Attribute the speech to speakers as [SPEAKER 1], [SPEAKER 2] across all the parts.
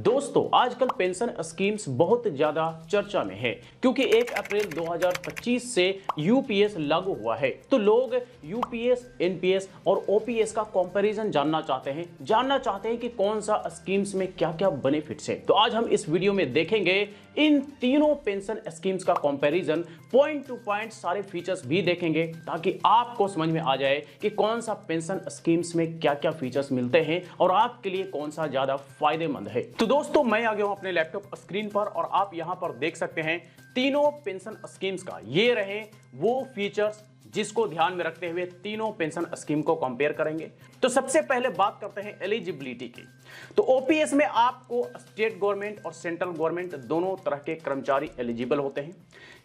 [SPEAKER 1] दोस्तों आजकल pension schemes बहुत ज्यादा चर्चा में है क्योंकि 1 अप्रैल 2025 से यूपीएस लागू हुआ है। तो लोग यूपीएस, एनपीएस और ओपीएस का कंपैरिजन जानना चाहते हैं कि कौन सा स्कीम्स में क्या-क्या बेनिफिट्स है। तो आज हम इस वीडियो में देखेंगे इन तीनों पेंशन स्कीम्स का कंपैरिजन, पॉइंट टू पॉइंट सारे फीचर्स भी देखेंगे ताकि आपको समझ में आ जाए कि कौन सा पेंशन स्कीम्स में क्या-क्या फीचर्स मिलते हैं और आपके लिए कौन सा ज्यादा फायदेमंद है। तो दोस्तों मैं आ गया हूं अपने लैपटॉप स्क्रीन पर और आप यहां पर देख सकते हैं तीनों पेंशन स्कीम्स का ये रहे वो फीचर्स जिसको ध्यान में रखते हुए तीनों पेंशन स्कीम को कंपेयर करेंगे। तो सबसे पहले बात करते हैं एलिजिबिलिटी की। तो ओपीएस में आपको स्टेट गवर्नमेंट और सेंट्रल गवर्नमेंट दोनों तरह के कर्मचारी एलिजिबल होते हैं।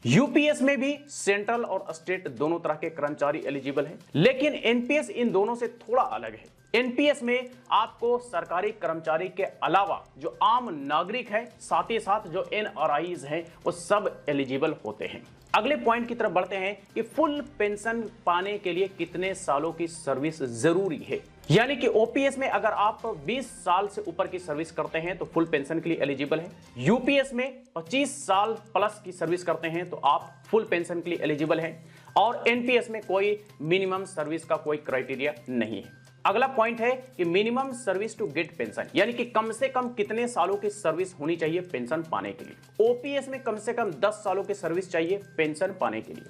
[SPEAKER 1] यूपीएस में भी सेंट्रल और स्टेट दोनों तरह के कर्मचारी एलिजिबल हैं, लेकिन एनपीएस इन दोनों से थोड़ा अलग है। एनपीएस में आपको सरकारी कर्मचारी के अलावा जो आम नागरिक है, साथ ही साथ जो एनआरआईज हैं वो सब एलिजिबल होते हैं। अगले पॉइंट की तरफ बढ़ते हैं कि फुल पेंशन पाने के लिए कितने सालों की सर्विस जरूरी है। यानी कि ओपीएस में अगर आप 20 साल से ऊपर की सर्विस करते हैं तो फुल पेंशन के लिए एलिजिबल है। यूपीएस में 25 साल प्लस की सर्विस करते हैं तो आप फुल पेंशन के लिए एलिजिबल हैं। और एनपीएस में कोई मिनिमम सर्विस का कोई क्राइटेरिया नहीं है। अगला पॉइंट है कि minimum service to get pension, यानी कि कम से कम कितने सालों की सर्विस होनी चाहिए पेंशन पाने के लिए। ओपीएस में कम से कम 10 सालों की सर्विस चाहिए पेंशन पाने के लिए।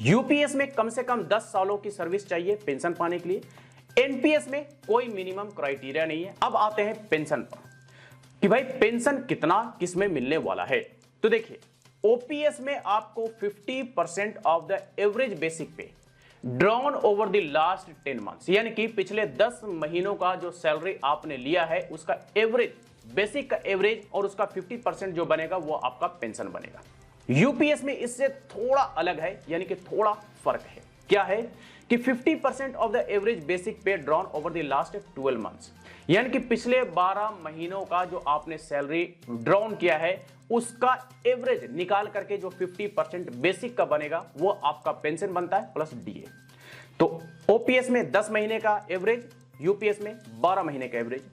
[SPEAKER 1] यूपीएस में कम से कम 10 सालों की सर्विस चाहिए पेंशन पाने के लिए। एनपीएस में कोई मिनिमम क्राइटेरिया नहीं है। अब आते हैं पेंशन पर कि भाई पेंशन कितना किसमें मिलने वाला है। तो देखिए ओपीएस में आपको 50% ऑफ द एवरेज बेसिक पे drawn over the last 10 months, यानी कि पिछले 10 महीनों का जो सैलरी आपने लिया है उसका एवरेज, बेसिक का एवरेज और उसका 50% जो बनेगा वो आपका पेंशन बनेगा। यूपीएस में इससे थोड़ा अलग है, यानी कि थोड़ा फर्क है। क्या है कि 50% ऑफ द एवरेज बेसिक पे drawn over the last 12 months, यानी कि पिछले 12 महीनों का जो आपने सैलरी ड्रॉन किया है उसका एवरेज निकाल करके जो 50% बेसिक का बनेगा वो आपका पेंशन बनता है प्लस डीए। तो ओपीएस में 10 महीने का एवरेज, यूपीएस में 12 महीने का एवरेज।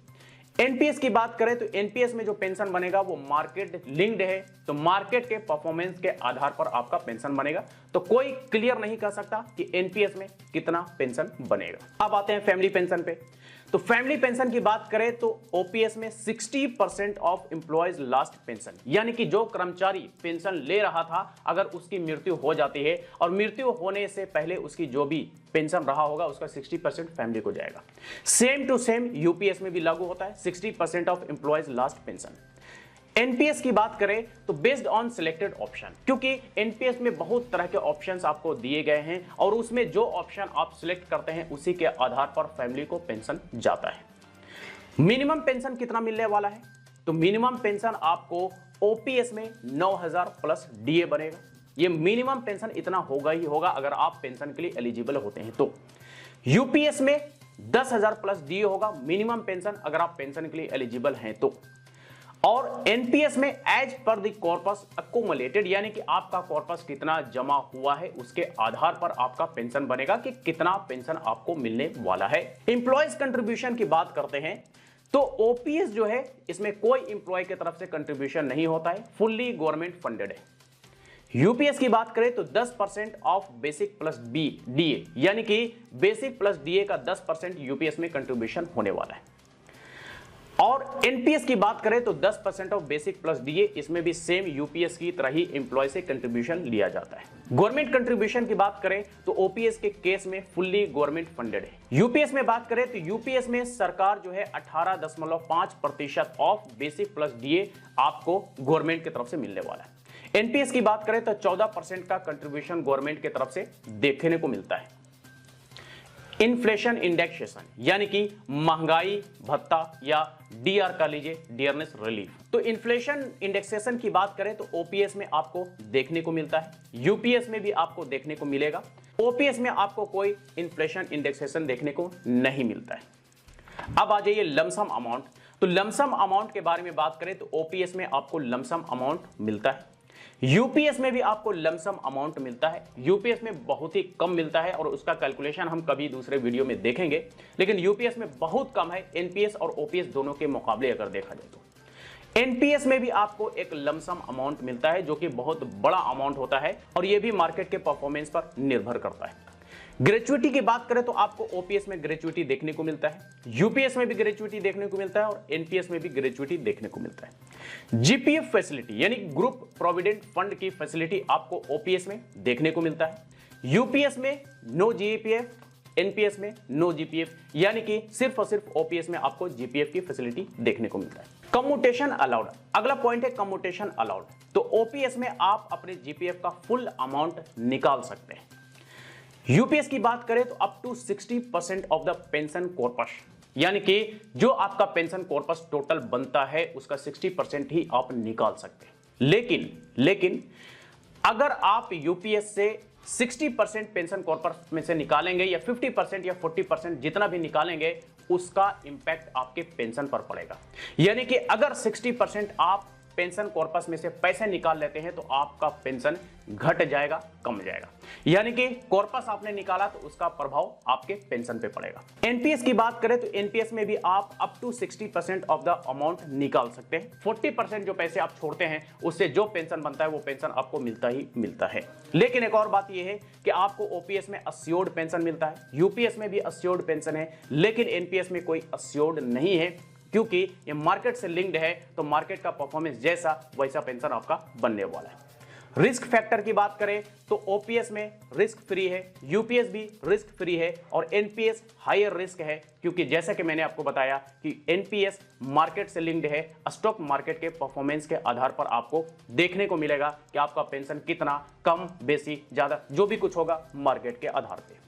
[SPEAKER 1] एनपीएस की बात करें तो एनपीएस में जो पेंशन बनेगा वो मार्केट लिंक्ड है, तो मार्केट के परफॉर्मेंस के आधार पर आपका पेंशन बनेगा। तो कोई क्लियर नहीं कर सकता कि एनपीएस में कितना पेंशन बनेगा। अब आते हैं फैमिली पेंशन पे। तो फैमिली पेंशन की बात करें तो ओपीएस में 60% ऑफ एम्प्लॉयज लास्ट पेंशन, यानी कि जो कर्मचारी पेंशन ले रहा था अगर उसकी मृत्यु हो जाती है और मृत्यु होने से पहले उसकी जो भी पेंशन रहा होगा उसका 60% फैमिली को जाएगा। सेम टू सेम यूपीएस में भी लागू होता है 60% of employees last pension. NPS की बात करें तो बेस्ड ऑन सिलेक्टेड ऑप्शन, क्योंकि एनपीएस में बहुत तरह के ऑप्शंस आपको दिए गए हैं और उसमें जो ऑप्शन आप सिलेक्ट करते हैं उसी के आधार पर फैमिली को पेंशन जाता है। मिनिमम पेंशन कितना मिलने वाला है? तो मिनिमम पेंशन आपको ओपीएस में 9000 प्लस डीए बनेगा। ये मिनिमम पेंशन इतना होगा ही होगा अगर आप पेंशन के लिए एलिजिबल होते हैं। तो यूपीएस में 10,000 प्लस डीए होगा मिनिमम पेंशन अगर आप पेंशन के लिए एलिजिबल हैं तो। और एनपीएस में as per the corpus accumulated, यानी कि आपका कॉर्पस कितना जमा हुआ है उसके आधार पर आपका पेंशन बनेगा कि कितना पेंशन आपको मिलने वाला है। एम्प्लॉयज कंट्रीब्यूशन की बात करते हैं तो ओपीएस जो है इसमें कोई एम्प्लॉय की तरफ से कंट्रीब्यूशन नहीं होता है, फुल्ली गवर्नमेंट फंडेड है। यूपीएस की बात करें तो 10% ऑफ बेसिक प्लस डीए, यानी कि बेसिक प्लस डीए का 10% यूपीएस में कंट्रीब्यूशन होने वाला है। और एनपीएस की बात करें तो 10% ऑफ बेसिक प्लस डीए, इसमें भी सेम यूपीएस की तरह ही एम्प्लॉय से कंट्रीब्यूशन लिया जाता है। गवर्नमेंट कंट्रीब्यूशन की बात करें तो ओपीएस के केस में फुल्ली गवर्नमेंट फंडेड है। यूपीएस में बात करें तो यूपीएस में सरकार जो है 18.5% ऑफ बेसिक प्लस डीए आपको गवर्नमेंट की तरफ से मिलने वाला है। एनपीएस की बात करें तो 14% का कंट्रीब्यूशन गवर्नमेंट की तरफ से देखने को मिलता है। इन्फ्लेशन इंडेक्सेशन, यानी कि महंगाई भत्ता या डीआर का लीजिए, डियरनेस रिलीफ। तो इन्फ्लेशन इंडेक्सेशन की बात करें तो ओपीएस में आपको देखने को मिलता है, यूपीएस में भी आपको देखने को मिलेगा। ओपीएस में आपको कोई इन्फ्लेशन इंडेक्सेशन देखने को नहीं मिलता है। अब आ जाइए लमसम अमाउंट। तो लमसम अमाउंट के बारे में बात करें तो ओपीएस में आपको लमसम अमाउंट मिलता है, यूपीएस में भी आपको लमसम अमाउंट मिलता है। यूपीएस में बहुत ही कम मिलता है और उसका कैलकुलेशन हम कभी दूसरे वीडियो में देखेंगे, लेकिन यूपीएस में बहुत कम है एनपीएस और ओपीएस दोनों के मुकाबले अगर देखा जाए तो। एनपीएस में भी आपको एक लमसम अमाउंट मिलता है जो कि बहुत बड़ा अमाउंट होता है और यह भी मार्केट के परफॉर्मेंस पर निर्भर करता है। ग्रेचुइटी की बात करें तो आपको ओपीएस में ग्रेचुइटी देखने को मिलता है, यूपीएस में भी ग्रेचुइटी देखने को मिलता है और एनपीएस में भी ग्रेचुइटी देखने को मिलता है। जीपीएफ फैसिलिटी यानी ग्रुप प्रोविडेंट फंड की फैसिलिटी आपको ओपीएस में देखने को मिलता है, यूपीएस में नो जीपीएफ, एनपीएस में नो जीपीएफ, यानी कि सिर्फ और सिर्फ ओपीएस में आपको जीपीएफ की फैसिलिटी देखने को मिलता है। कम्यूटेशन अलाउड, अगला पॉइंट है कम्यूटेशन अलाउड। तो ओपीएस में आप अपने जीपीएफ का फुल अमाउंट निकाल सकते हैं। यूपीएस की बात करें तो up to 60% of the pension corpus, यानी कि जो आपका पेंशन कॉर्पस टोटल बनता है उसका 60% ही आप निकाल सकते हैं। लेकिन अगर आप यूपीएस से 60% पेंशन कॉर्पस में से निकालेंगे या 50% या 40% जितना भी निकालेंगे उसका इंपैक्ट आपके पेंशन पर पड़ेगा। यानी कि अगर 60% आप पेंशन कॉर्पस में से पैसे निकाल लेते हैं तो आपका पेंशन घट जाएगा, कम जाएगा, यानी कि कॉर्पस आपने निकाला तो उसका प्रभाव आपके पेंशन पे पड़ेगा। एनपीएस की बात करें तो एनपीएस में भी आप up to 60% of the amount निकाल सकते हैं। 40% जो पैसे आप छोड़ते हैं उससे जो पेंशन बनता है वो पेंशन आपको मिलता ही मिलता है। लेकिन एक और बात यह है कि आपको ओपीएस में अस्योर्ड पेंशन मिलता है, यूपीएस में भी अस्योर्ड पेंशन है, लेकिन एनपीएस में कोई अस्योर्ड नहीं है क्योंकि ये मार्केट से लिंक्ड है, तो मार्केट का परफॉर्मेंस जैसा वैसा पेंशन आपका बनने वाला है। रिस्क फैक्टर की बात करें तो ओपीएस में रिस्क फ्री है, यूपीएस भी रिस्क फ्री है और एनपीएस हायर रिस्क है क्योंकि जैसा कि मैंने आपको बताया कि एनपीएस मार्केट से लिंक्ड है। स्टॉक मार्केट के परफॉर्मेंस के आधार पर आपको देखने को मिलेगा कि आपका पेंशन कितना, कम, बेसी, ज्यादा, जो भी कुछ होगा मार्केट के आधार पर।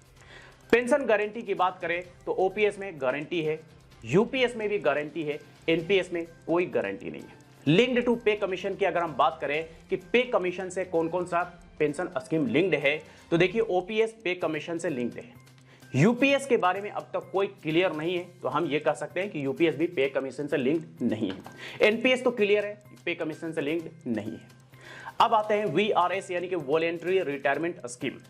[SPEAKER 1] पेंशन गारंटी की बात करें तो ओपीएस में गारंटी है, यूपीएस में भी गारंटी है, एनपीएस में कोई गारंटी नहीं है। लिंक्ड टू पे कमीशन की अगर हम बात करें कि पे कमीशन से कौन कौन सा पेंशन स्कीम लिंक्ड है, तो देखिए ओपीएस पे कमीशन से लिंक्ड है। यूपीएस के बारे में अब तक कोई क्लियर नहीं है, तो हम ये कह सकते हैं कि यूपीएस भी पे कमीशन से लिंक्ड नहीं है। एनपीएस तो क्लियर है, पे कमीशन से लिंक्ड नहीं है। अब आते हैं वीआरएस यानी कि वॉलेंटरी रिटायरमेंट स्कीम।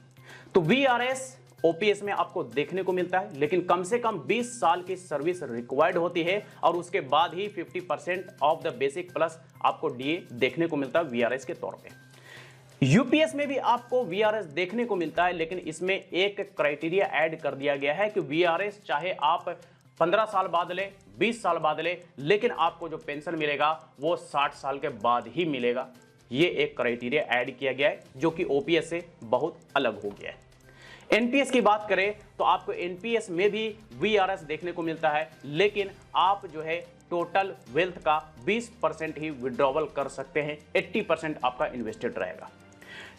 [SPEAKER 1] तो वीआरएस ओपीएस में आपको देखने को मिलता है, लेकिन कम से कम 20 साल की सर्विस रिक्वायर्ड होती है और उसके बाद ही 50% ऑफ द बेसिक प्लस आपको डीए देखने को मिलता है वीआरएस के तौर पे। यूपीएस में भी आपको वीआरएस देखने को मिलता है, लेकिन इसमें एक क्राइटेरिया ऐड कर दिया गया है कि वीआरएस चाहे आप 15 साल बाद ले, 20 साल बाद ले, लेकिन आपको जो पेंशन मिलेगा वो 60 साल के बाद ही मिलेगा। ये एक क्राइटेरिया ऐड किया गया है जो कि ओपीएस से बहुत अलग हो गया है। एनपीएस की बात करें तो आपको एनपीएस में भी वीआरएस देखने को मिलता है, लेकिन आप जो है टोटल वेल्थ का 20% ही विड्रॉवल कर सकते हैं, 80% आपका इन्वेस्टेड रहेगा।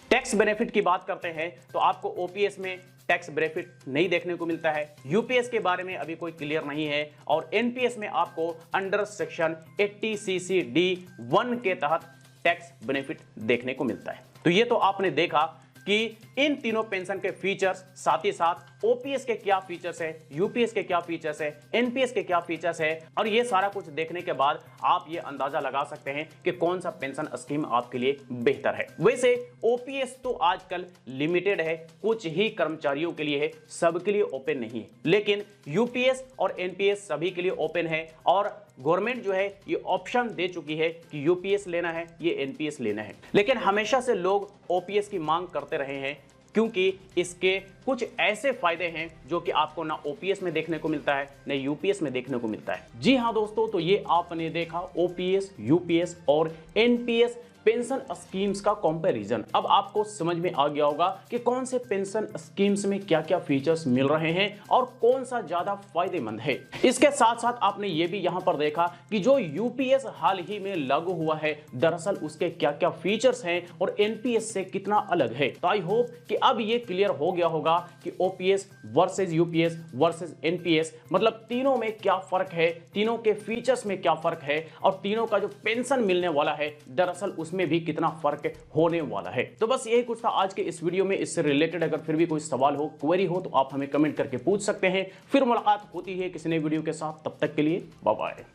[SPEAKER 1] टैक्स बेनिफिट की बात करते हैं तो आपको ओपीएस में टैक्स बेनिफिट नहीं देखने को मिलता है, यूपीएस के बारे में अभी कोई क्लियर नहीं है और एनपीएस में आपको अंडर सेक्शन 80CC-D1 के तहत टैक्स बेनिफिट देखने को मिलता है। तो ये तो आपने देखा कि इन तीनों पेंशन के फीचर्स, साथ ही साथ ओपीएस के क्या फीचर्स है, यूपीएस के क्या फीचर्स है, एनपीएस के क्या फीचर्स है, और ये सारा कुछ देखने के बाद आप ये अंदाजा लगा सकते हैं कि कौन सा पेंशन स्कीम आपके लिए बेहतर है। वैसे ओपीएस तो आजकल लिमिटेड है, कुछ ही कर्मचारियों के लिए है, सबके लिए ओपन नहीं है, लेकिन यूपीएस और एनपीएस सभी के लिए ओपन है और गवर्नमेंट जो है ये ऑप्शन दे चुकी है कि यूपीएस लेना है, ये एनपीएस लेना है। लेकिन हमेशा से लोग ओपीएस की मांग करते रहे हैं क्योंकि इसके कुछ ऐसे फायदे हैं जो कि आपको ना ओपीएस में देखने को मिलता है ना यूपीएस में देखने को मिलता है। जी हां दोस्तों, तो ये आपने देखा ओपीएस, यूपीएस और एनपीएस पेंशन स्कीम्स का कंपैरिजन। अब आपको समझ में आ गया होगा कि कौन से पेंशन स्कीम्स में क्या क्या फीचर्स मिल रहे हैं और कौन सा ज्यादा फायदेमंद है। इसके साथ साथ आपने ये भी यहां पर देखा कि जो यूपीएस हाल ही में लागू हुआ है, दरअसल उसके क्या क्या फीचर्स हैं और एनपीएस से कितना अलग है। तो आई होप कि अब ये क्लियर हो गया होगा कि OPS versus UPS versus NPS, मतलब तीनों में क्या फर्क है, तीनों के फीचर्स में क्या फर्क है और तीनों का जो पेंशन मिलने वाला है दरअसल उसमें भी कितना फर्क होने वाला है। तो बस यही कुछ था आज के इस वीडियो में। इससे रिलेटेड अगर फिर भी कोई सवाल हो, क्वेरी हो, तो आप हमें कमेंट करके पूछ सकते हैं। फिर मुलाकात होती है किसी नए वीडियो के साथ, तब तक के लिए बाय बाय।